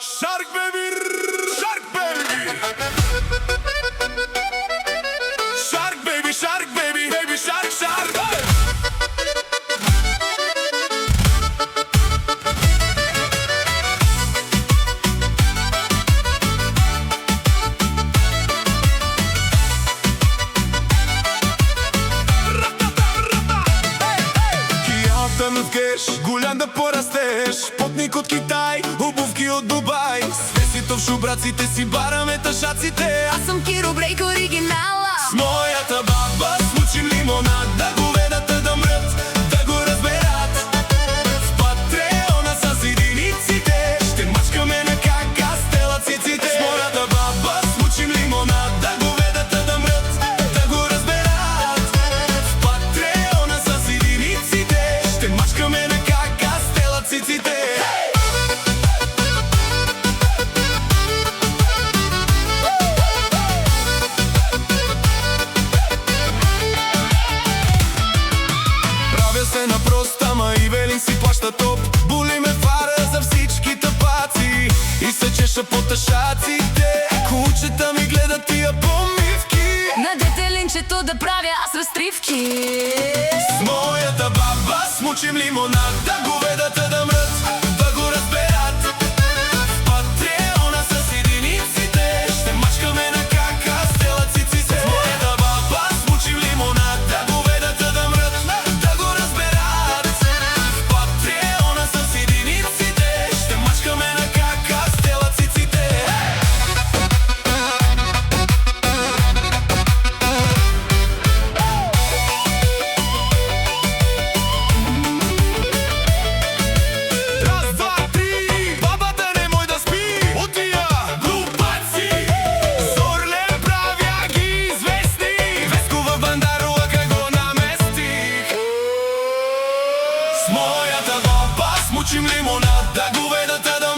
Shark baby, shark baby. Shark baby, baby shark, shark. Гулян да порастеш, потник од Китај, обувки од Дубај. Свеситов шубраците си бараме ташаците. Аз сум Киро Брейк оригинала. С мојата баба смучим лимонада, говедата да мрат, да го разберат. В Патреона са зидиниците, ще мачкаме на кака стела циците. С мојата баба смучим лимонада, говедата да мрат, да го разберат. В Патреона са зидиниците, ще мачкаме на кака стела циците. Се на проста, ма и Велин си плаща топ. Були ме фара за всички тапаци и се чеша по ташаците. Кучета ми гледат тия помивки. На детелинчето да правя аз разтривки. С мојата баба смучим лимонада, говедата да мрат, да го разберат. В Патреона са единиците, ще мачкаме на кака стела циците. С мојата баба смучим лимонада, говедата да мрат, да го разберат. В Патреона са единиците, ще мачкаме на кака стела циците. Раз, два, три, бабата немој да спи од тия глупаци. Сорле правя ги известни, Вескова Бандарова кај го наместих. С мојата баба смучим лимонада, говедата да